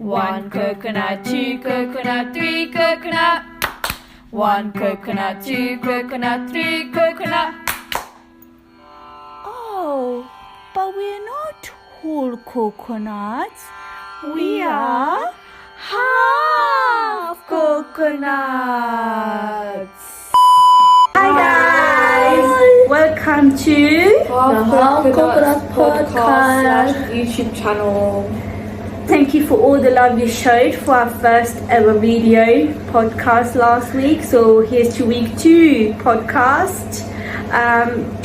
One coconut, two coconut, three coconut. One coconut, two coconut, three coconut. Oh, but we're not whole coconuts. We are half coconuts. Hi guys, welcome to the Half Coconut Podcast YouTube channel. Thank you for all the love you showed for our first ever video podcast last week. So here's to week 2 podcast.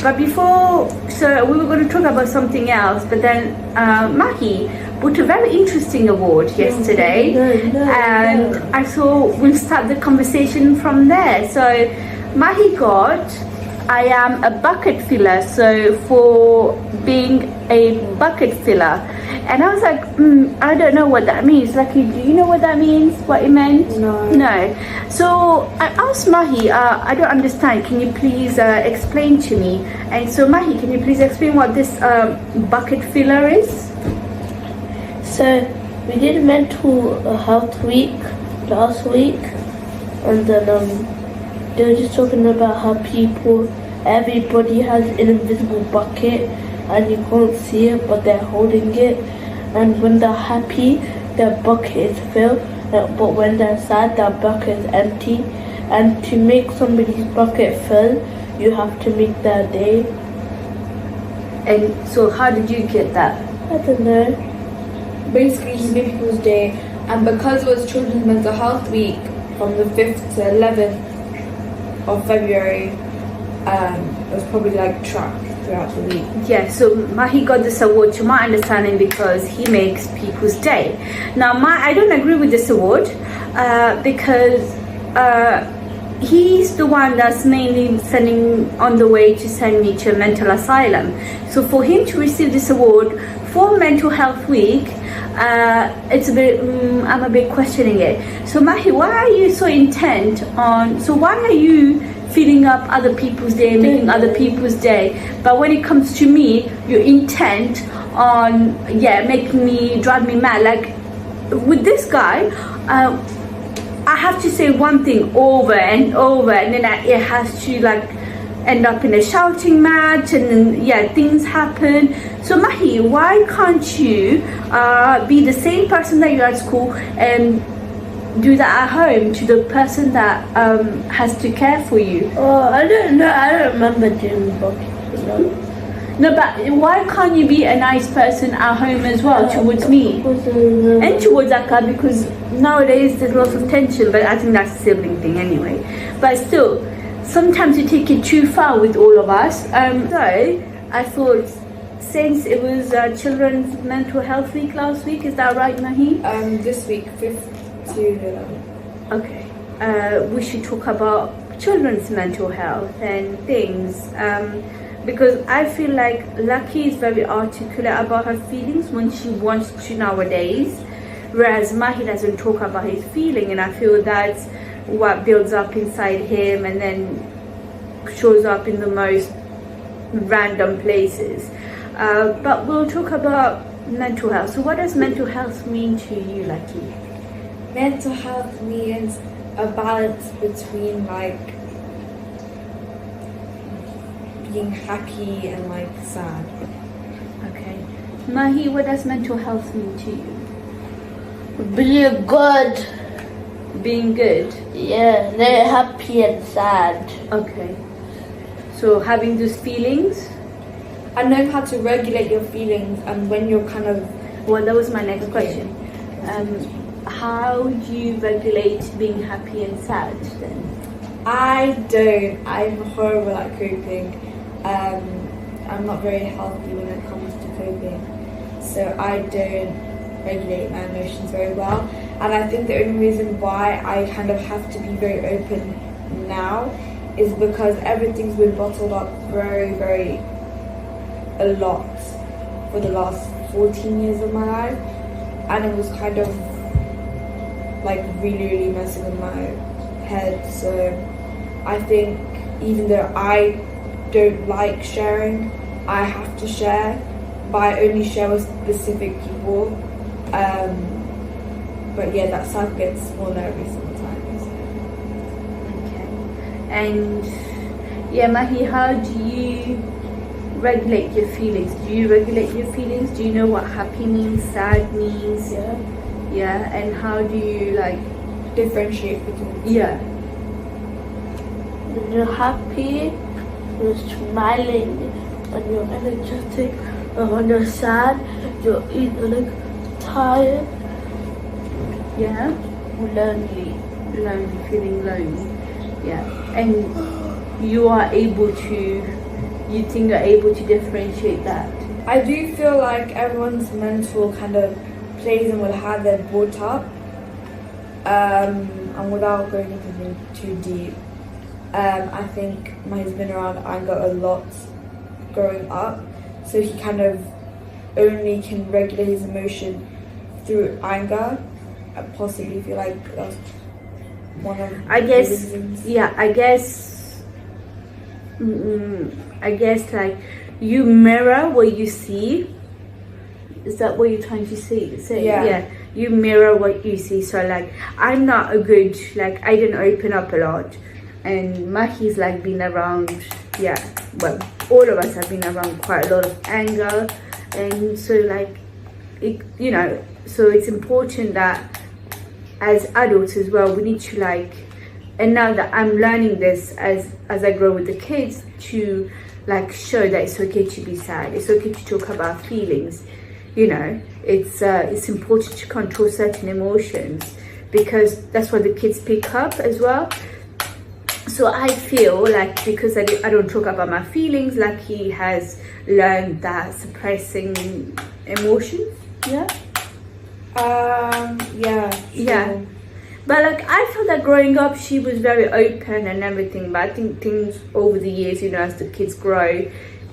But before, so we were going to talk about something else, but then Mahi bought a very interesting award yesterday, and I thought we'll start the conversation from there. So Mahi got, I am a bucket filler, so for being a bucket filler. And I was like, I don't know what that means. Lucky, do you know what that means? What it meant? No. So I asked Mahi, I don't understand. Can you please explain to me? And so Mahi, can you please explain what this bucket filler is? So we did mental health week last week, and then they were just talking about how everybody has an invisible bucket and you can't see it, but they're holding it. And when they're happy, their bucket is filled, but when they're sad, their bucket is empty. And to make somebody's bucket fill, you have to make their day. And so how did you get that? I don't know. Basically, he made people's day, and because it was Children's Mental Health Week from the 5th to 11th of February, it was probably like tracked throughout the week. Yeah, so Mahi got this award, to my understanding, because he makes people's day. Now, I don't agree with this award because he's the one that's mainly on the way to send me to a mental asylum. So for him to receive this award for Mental Health Week, it's a bit, I'm a bit questioning it. So Mahi, why are you so intent on, so why are you filling up other people's day, making other people's day, but when it comes to me, you're intent on, drive me mad? Like with this guy, I have to say one thing over and over, and then it has to like end up in a shouting match, and then things happen. So Mahi, why can't you be the same person that you're at school and do that at home to the person that has to care for you? Oh, I don't know. I don't remember doing bucket. No, but why can't you be a nice person at home as well towards me and towards Akka? Because nowadays there's lots of tension, but I think that's a sibling thing anyway. But still, sometimes you take it too far with all of us. So I thought, since it was Children's Mental Health Week last week, is that right, Mahi? This week, 5th to 11th. Okay. We should talk about children's mental health and things. Because I feel like Lucky is very articulate about her feelings when she wants to nowadays, whereas Mahi doesn't talk about his feeling, and I feel that's what builds up inside him and then shows up in the most random places. But we'll talk about mental health. So what does mental health mean to you, Lucky? Mental health means a balance between like being happy and like sad. Okay. Mahi, what does mental health mean to you? Being good. Being good? Yeah, they're happy and sad. Okay. So having those feelings? And knowing how to regulate your feelings, and when you're kind of... Well, that was my next question. How do you regulate being happy and sad then? I don't. I'm horrible at coping. I'm not very healthy when it comes to coping. So I don't regulate my emotions very well. And I think the only reason why I kind of have to be very open now is because everything's been bottled up very, very a lot for the last 14 years of my life. And it was kind of like really messing with my head. So I think even though I don't like sharing, I have to share, but I only share with specific people. But yeah, that cycle gets smaller every single time. Okay. And yeah, Mahi, how do you regulate your feelings? Do you regulate your feelings? Do you know what happy means, sad means? Yeah. Yeah, and how do you like Differentiate between the two. yeah. When you're happy, you're smiling, when you're energetic, and when you're sad, you're either like tired, Yeah? lonely. Lonely, feeling lonely. Yeah. And you are able to, you think you're able to differentiate that? I do feel like everyone's mental kind of plays in with how they're brought up. And without going into anything too deep, I think he's been around anger a lot growing up, so he kind of only can regulate his emotion through anger. I possibly feel like that's one of I the guess, reasons. yeah, I guess like you mirror what you see. Is that what you're trying to say? Yeah. You mirror what you see. So like, I'm not a good, like, I didn't open up a lot, and Mahi's like been around, yeah, well, all of us have been around quite a lot of anger, and so like, it, you know, so it's important that as adults as well, we need to like, and now that I'm learning this as I grow with the kids, to like show that it's okay to be sad, it's okay to talk about feelings. You know, it's important to control certain emotions, because that's what the kids pick up as well. So I feel like because I don't talk about my feelings, like he has learned that suppressing emotions. Yeah. Yeah. Yeah. But like, I felt that growing up, she was very open and everything. But I think things over the years, you know, as the kids grow,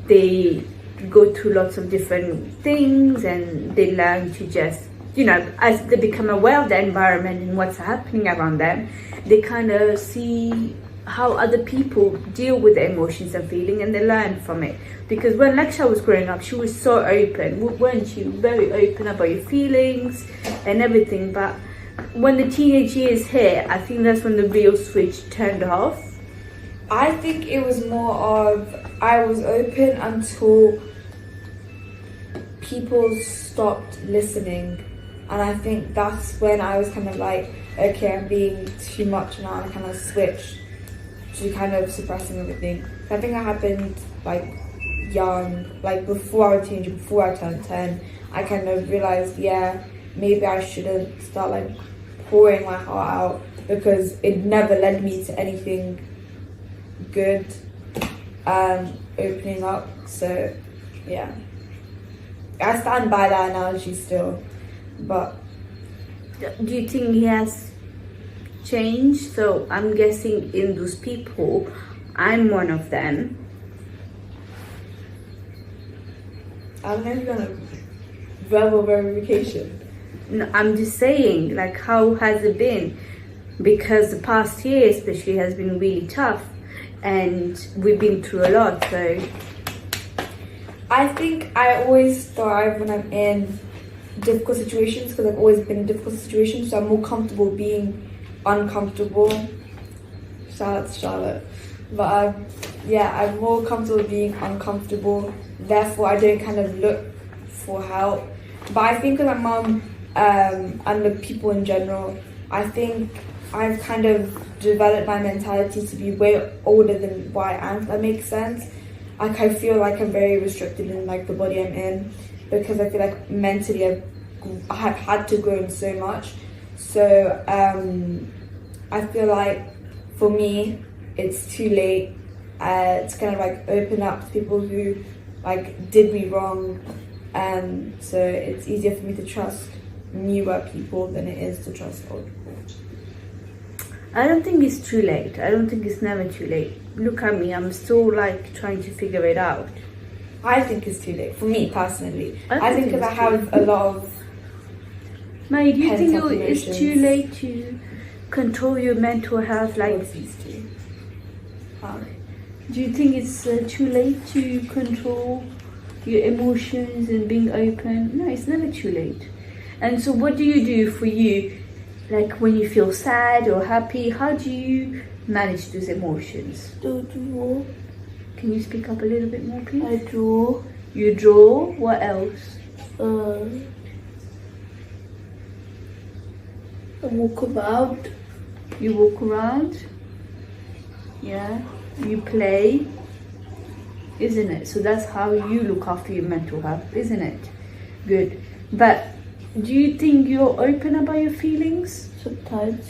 they go through lots of different things, and they learn to just, you know, as they become aware of the environment and what's happening around them, they kind of see how other people deal with their emotions and feeling, and they learn from it. Because when Laksha was growing up, she was so open, weren't she? Very open about your feelings and everything. But when the teenage years hit, I think that's when the real switch turned off. I think it was more of, I was open until people stopped listening, and I think that's when I was kind of like, okay, I'm being too much now, and I kind of switched to kind of suppressing everything. I think that happened like young, like before I was a teenager, before I turned 10. I kind of realized, yeah, maybe I shouldn't start like pouring my heart out, because it never led me to anything good, opening up. So yeah, I stand by that analogy still. But Do you think he has changed? So I'm guessing in those people, I'm one of them. I don't know if you're gonna verbal verification. No, I'm just saying, like, how has it been? Because the past year especially has been really tough, and we've been through a lot. So I think I always thrive when I'm in difficult situations, because I've always been in difficult situations, so I'm more comfortable being uncomfortable. Shout out to Charlotte. But yeah, I'm more comfortable being uncomfortable, therefore I don't kind of look for help. But I think with my mum, and the people in general, I think I've kind of developed my mentality to be way older than what I am, if that makes sense. Like, I feel like I'm very restricted in like the body I'm in, because I feel like mentally I have had to grow so much. So I feel like for me it's too late to kind of like open up to people who like did me wrong, and so it's easier for me to trust newer people than it is to trust old people. I don't think it's too late. I don't think it's never too late. Look at me, I'm still like trying to figure it out. I think it's too late for me personally. I think because I have a lot of May, do you think pent-up it's too emotions. late to control your mental health? Like, do you think it's too late to control your emotions and being open? No, it's never too late. And so what do you do for you Like when you feel sad or happy, how do you manage those emotions? Do draw. Can you speak up a little bit more, please? I draw. You draw. What else? I walk around. You walk around. Yeah. You play. Isn't it? So that's how you look after your mental health, isn't it? Good. But do you think you're open about your feelings? Sometimes.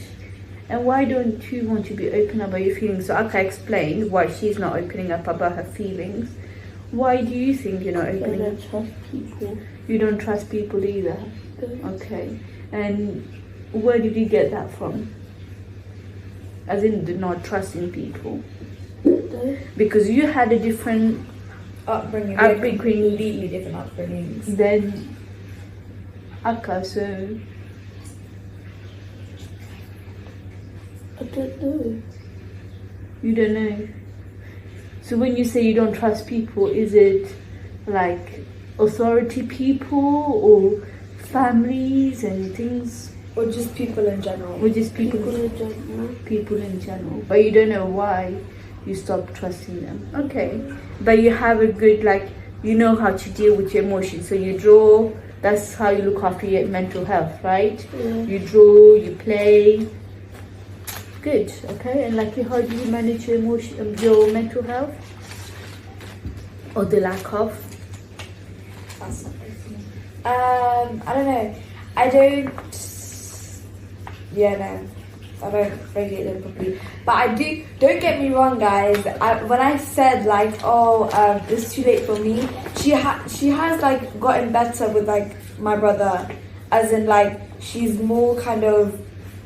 And why don't you want to be open about your feelings? So Aka explained why she's not opening up about her feelings. Why do you think you're not I opening up? don't trust people. You don't trust people either. Okay. And where did you get that from? As in the not trusting people? Because you had a different upbringing, completely different upbringings. Then Aka, so I don't know. you don't know. So when you say you don't trust people, is it like authority people or families and things? Or just people in general? Or just people in general. People in general. But you don't know why you stop trusting them. Okay. But you have a good, like, you know how to deal with your emotions. So you draw, that's how you look after your mental health, right? Yeah. You draw, you play. Good, okay. And like, how do you manage your emotion, your mental health? Or the lack of? That's not very funny. I don't know. I don't regulate them properly. But I do, don't get me wrong guys, when I said like, it's too late for me, she has like gotten better with like my brother, as in like she's more kind of,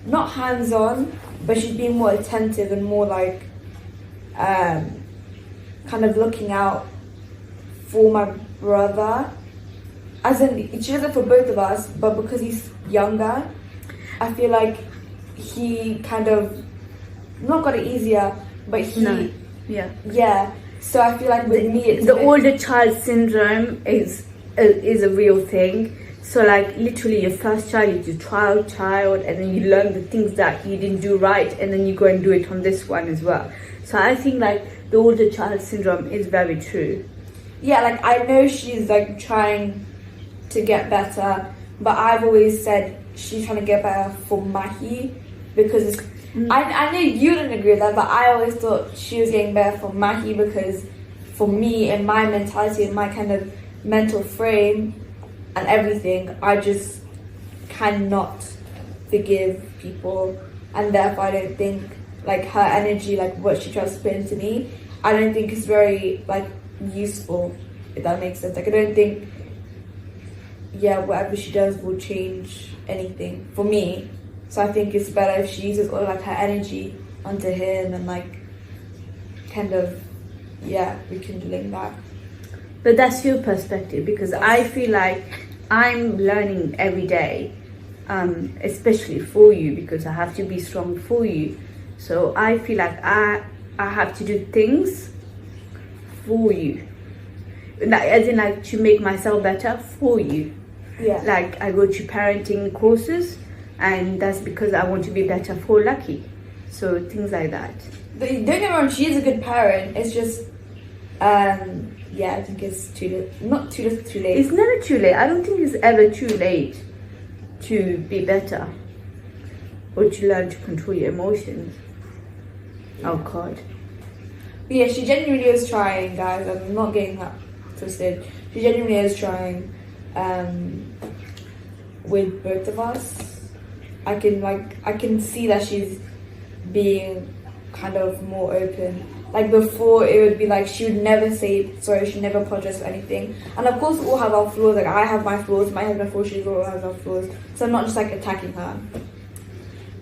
not hands-on, but she's being more attentive and more like kind of looking out for my brother, as in she does it for both of us, but because he's younger, I feel like he kind of not got it easier, but yeah. So I feel like with me, it's the older child syndrome is a real thing. So like literally your first child is your child, and then you learn the things that you didn't do right, and then you go and do it on this one as well. So I think like the older child syndrome is very true. Yeah, like I know she's like trying to get better, but I've always said she's trying to get better for Mahi, because I know you didn't agree with that, but I always thought she was getting better for Mahi, because for me and my mentality and my kind of mental frame and everything, I just cannot forgive people, and therefore I don't think like her energy, like what she tries to put into me, I don't think is very like useful, if that makes sense. Like I don't think whatever she does will change anything for me. So I think it's better if she uses all like her energy onto him and like kind of rekindling that. But that's your perspective, because I feel like I'm learning every day, especially for you, because I have to be strong for you. So I feel like I have to do things for you, as in like to make myself better for you. Yeah. Like I go to parenting courses, and that's because I want to be better for Lucky. So things like that. Don't get me wrong, she is a good parent. It's just, I think it's not too late. It's never too late. I don't think it's ever too late to be better or to learn to control your emotions. Oh God. But yeah, she genuinely is trying, guys. I'm not getting that twisted. She genuinely is trying with both of us. I can see that she's being kind of more open. Like before, it would be like she would never say sorry, she'd never apologize for anything. And of course, we all have our flaws. Like I have my flaws, my husband, before she all has our flaws. So I'm not just like attacking her.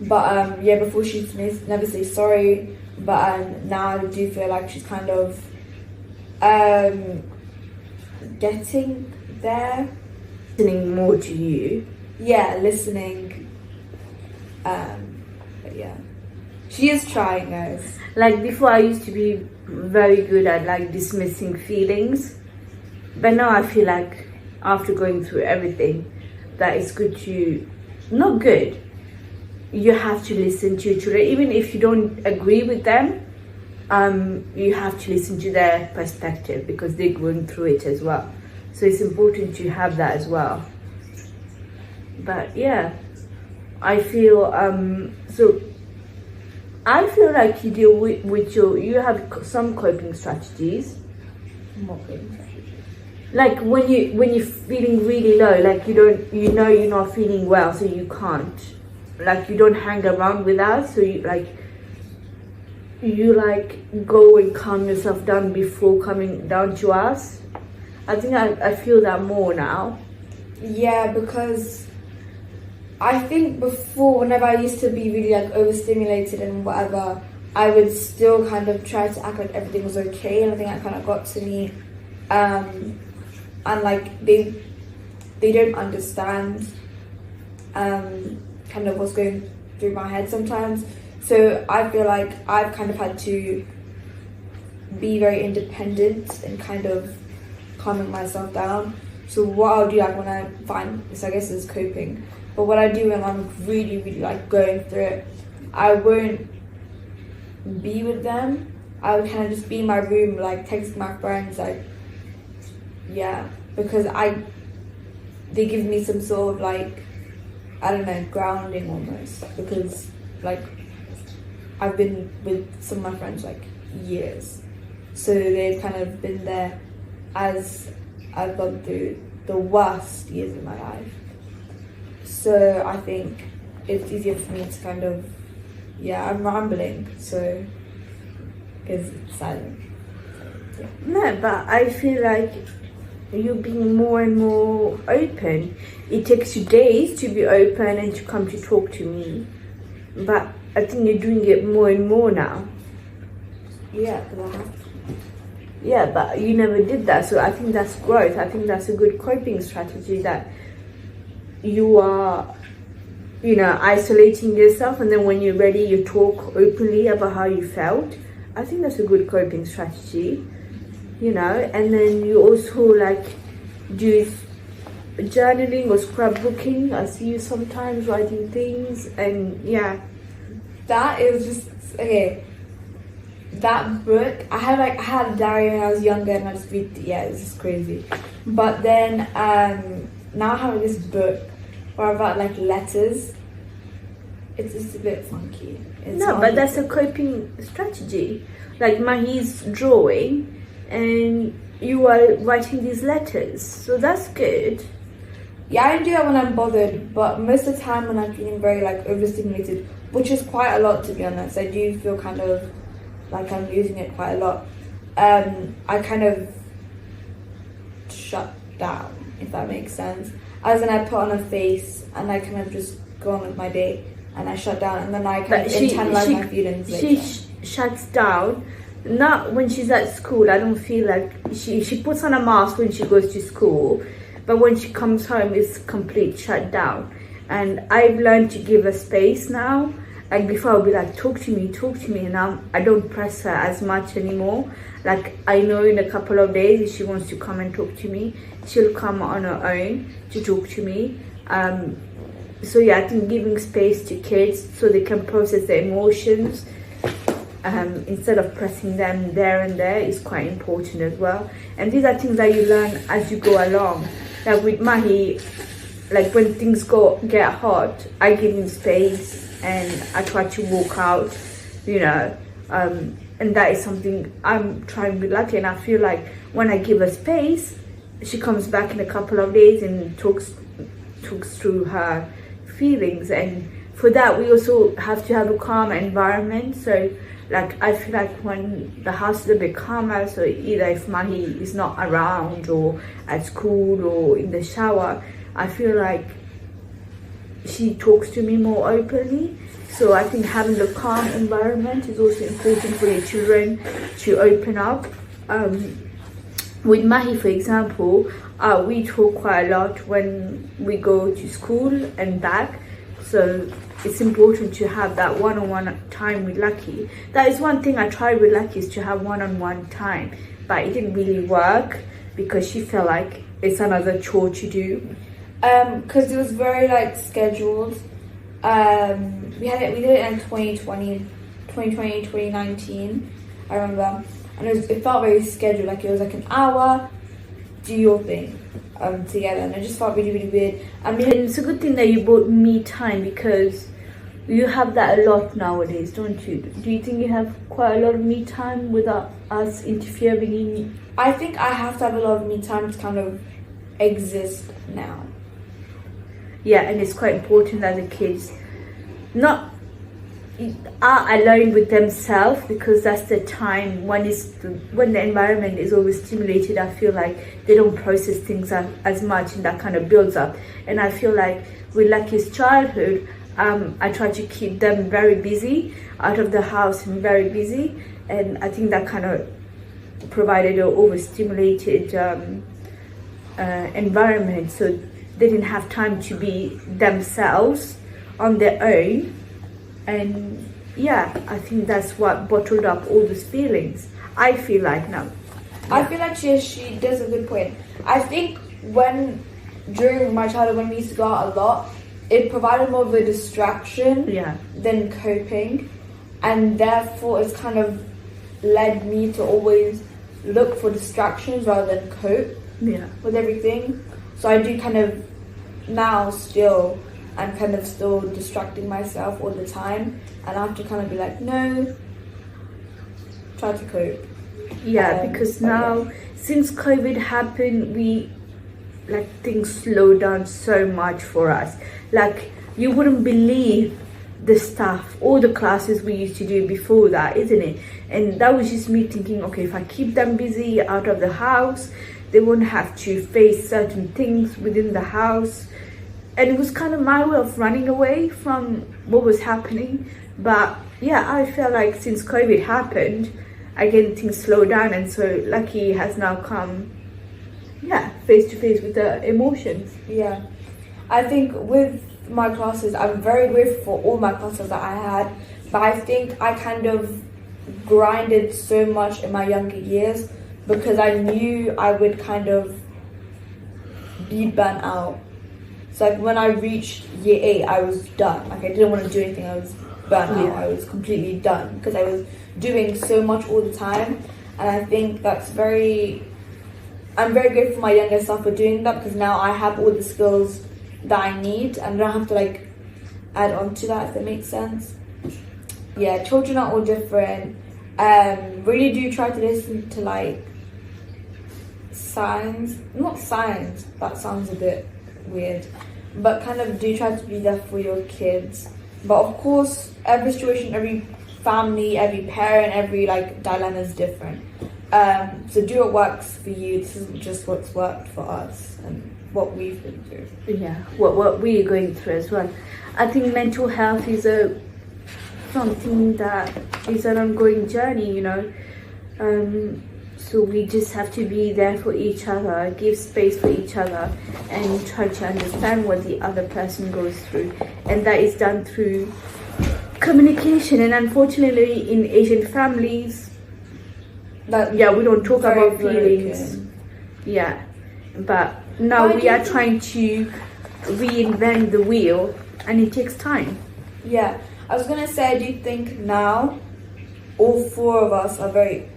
But before she'd never say sorry. But now I do feel like she's kind of getting there. Listening more to you. Yeah, listening. But yeah, she is trying, guys. Like before, I used to be very good at like dismissing feelings, but now I feel like after going through everything, that it's good to, not good, you have to listen to your children, even if you don't agree with them. You have to listen to their perspective because they're going through it as well. So it's important to have that as well. But yeah, I feel I feel like you deal with you have some coping strategies. What coping strategies? Like when you're feeling really low, like you know you're not feeling well, so you can't. Like you don't hang around with us, so you go and calm yourself down before coming down to us. I think I feel that more now. Yeah, because I think before, whenever I used to be really like overstimulated and whatever, I would still kind of try to act like everything was okay, and I think that kind of got to me. And like they don't understand kind of what's going through my head sometimes. So I feel like I've kind of had to be very independent and kind of calming myself down. So what I'll do, like when I find this, I guess is coping, but what I do when I'm really, really like going through it, I won't be with them. I would kind of just be in my room, like text my friends, like, yeah, because they give me some sort of like, I don't know, grounding almost, because like I've been with some of my friends like years, so they've kind of been there as I've gone through the worst years of my life. So I think it's easier for me to kind of, yeah, I'm rambling, so because it's silent. Yeah. No, but I feel like you're being more and more open. It takes you days to be open and to come to talk to me, but I think you're doing it more and more now. Yeah, because I have to. Yeah, but you never did that, so I think that's growth. I think that's a good coping strategy, that you are, isolating yourself, and then when you're ready, you talk openly about how you felt. I think that's a good coping strategy, and then you also like do journaling or scrapbooking. I see you sometimes writing things, and yeah. That is just, okay. That book, I had a diary when I was younger, and I just read, yeah, it's just crazy. But then now I have this book where I write like letters. It's just a bit funky. No, but that's a coping strategy. Like Mahi's drawing, and you are writing these letters, so that's good. Yeah, I do that when I'm bothered, but most of the time when I'm feeling very like overstimulated, which is quite a lot to be honest, I do feel kind of like I'm using it quite a lot. I kind of shut down, if that makes sense. As in, I put on a face and I kind of just go on with my day, and I shut down, and then I kind of internalize my feelings later. She shuts down. Not when she's at school. I don't feel like she puts on a mask when she goes to school, but when she comes home, it's complete shutdown. And I've learned to give her space now. Like before, I'll be like, talk to me, and now I don't press her as much anymore. Like I know in a couple of days, if she wants to come and talk to me, she'll come on her own to talk to me. So yeah, I think giving space to kids so they can process their emotions instead of pressing them there and there is quite important as well. And these are things that you learn as you go along. Like with Mahi, like when things get hot, I give him space and I try to walk out, and that is something I'm trying to be lucky. And I feel like when I give her space, she comes back in a couple of days and talks through her feelings. And for that, we also have to have a calm environment. So like I feel like when the house is a bit calmer, so either if Mahi is not around or at school or in the shower, I feel like she talks to me more openly. So I think having a calm environment is also important for your children to open up. With Mahi, for example, we talk quite a lot when we go to school and back. So it's important to have that one-on-one time with Lucky. That is one thing I tried with Lucky, is to have one-on-one time. But it didn't really work because she felt like it's another chore to do. Because it was very like scheduled. We did it in 2019. I remember, and it felt very scheduled. Like it was like an hour, do your thing, together, and it just felt really, really weird. I mean, It's a good thing that you bought me time, because you have that a lot nowadays, don't you? Do you think you have quite a lot of me time without us interfering in? I think I have to have a lot of me time to kind of exist now. Yeah, and it's quite important that the kids not are alone with themselves, because that's the time when the environment is always stimulated. I feel like they don't process things as much, and that kind of builds up. And I feel like with Lucky's childhood, I try to keep them very busy, out of the house and very busy, and I think that kind of provided an overstimulated environment, so they didn't have time to be themselves on their own. And yeah, I think that's what bottled up all those feelings, I feel like now. I feel like she does a good point. I think during my childhood, when we used to go out a lot, it provided more of a distraction than coping, and therefore it's kind of led me to always look for distractions rather than cope with everything. So I do kind of now still, I'm kind of still distracting myself all the time, and I have to kind of be like, no, try to cope. Because now, since COVID happened, things slowed down so much for us. Like, you wouldn't believe the stuff, all the classes we used to do before that, isn't it? And that was just me thinking, okay, if I keep them busy out of the house, they won't have to face certain things within the house. And it was kind of my way of running away from what was happening. But yeah, I feel like since COVID happened, again, things slowed down, and so Lucky has now come face to face with the emotions. Yeah, I think with my classes, I'm very grateful for all my classes that I had, but I think I kind of grinded so much in my younger years because I knew I would kind of be burnt out. So like when I reached year 8, I was done. Like I didn't want to do anything. I was burnt out. I was completely done because I was doing so much all the time, and I think I'm very grateful for my younger self for doing that, because now I have all the skills that I need and I don't have to like add on to that, if that makes sense. Yeah, children are all different. Really do try to listen to like signs, not signs, that sounds a bit weird, but kind of do try to be there for your kids. But of course, every situation, every family, every parent, every like dilemma is different. So do what works for you. This isn't just what's worked for us and what we've been through. Yeah, what we're going through as well. I think mental health is something that is an ongoing journey, you know. So we just have to be there for each other, give space for each other, and try to understand what the other person goes through. And that is done through communication. And unfortunately, in Asian families, we don't talk about feelings. Yeah, but now we are trying to reinvent the wheel, and it takes time. Yeah, I was gonna say, I do think now all 4 of us are very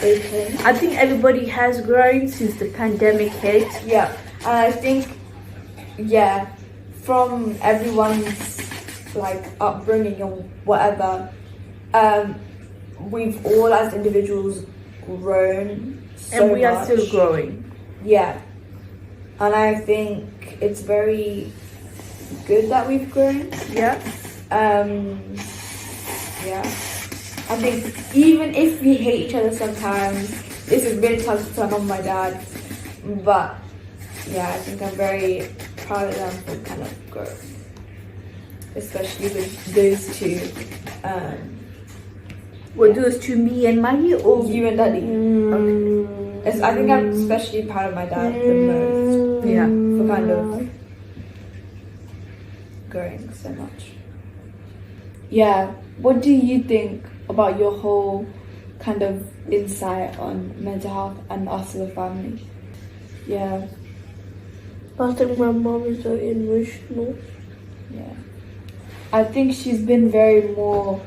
open. I think everybody has grown since the pandemic hit. Yeah, and I think, from everyone's like upbringing or whatever, we've all as individuals grown so and we much. are still growing. Yeah, and I think it's very good that we've grown. Yeah. I think even if we hate each other sometimes, this is really tough to tell on my dad, but I think I'm very proud of them for kind of growth, especially with those 2. Those 2, me and Maggie, or you and Daddy? Okay. I think I'm especially proud of my dad the most. Yeah, for kind of growing so much. Yeah, what do you think about your whole kind of insight on mental health and us as a family? Yeah. I think my mom is very emotional. Yeah. I think she's been very more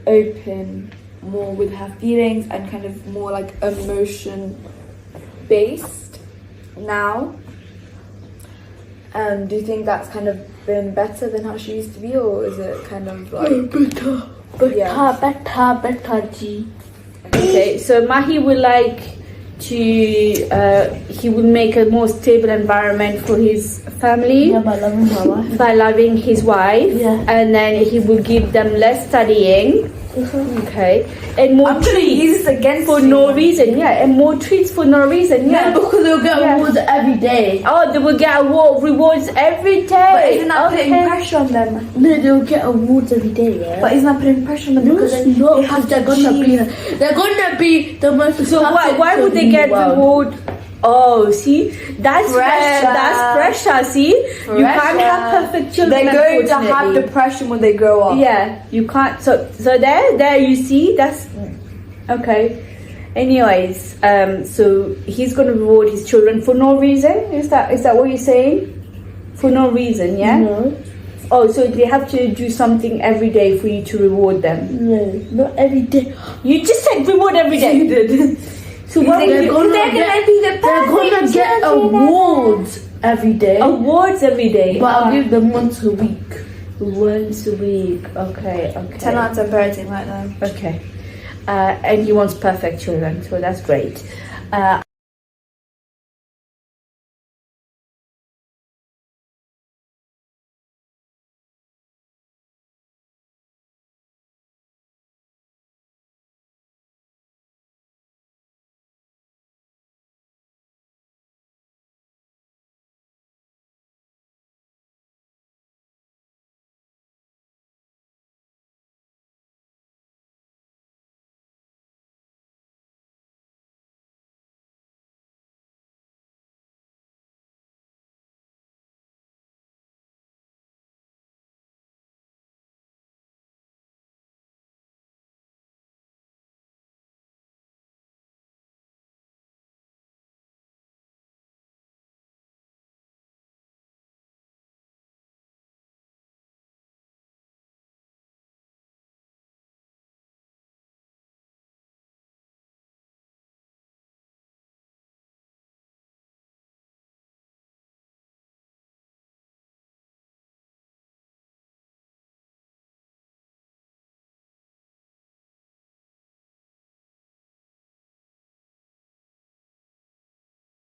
open, more with her feelings, and kind of more like emotion based now. Do you think that's kind of been better than how she used to be, or is it kind of like better, G. Okay, so Mahi would like to he will make a more stable environment for his family Yeah, by loving my wife. by loving his wife, Yeah. and then he will give them less studying. Okay, and more I'm gonna treats use this against for you. no reason. Yeah, and more treats for no reason. Yeah, Yeah. because they'll get Yeah. awards every day. Oh, they will get rewards every day. But isn't that putting Okay. pressure on them? No, they'll get awards every day, yeah? But isn't that putting pressure on them? no, Because it's then not, they have they're to gonna achieve. they're gonna be the most So why perfect would they in the get world. reward? Oh, see, that's Pressure. that's pressure. See, you can't have perfect children. They're going to have unfortunately. depression when they grow up. Yeah, you can't. So there you see. That's okay. Anyways, so he's gonna reward his children for no reason. Is that what you're saying? For no reason, yeah. No, Oh, so they have to do something every day for you to reward them. no, not every day. You just said reward every day. You did. So what would They're you? gonna They're get- gonna be the They're gonna perfect get children awards every day, Awards every day. but I'll give them once a week. Once a week. Okay. 10 out of 10 parenting right now. Okay. And he wants perfect children, so that's great.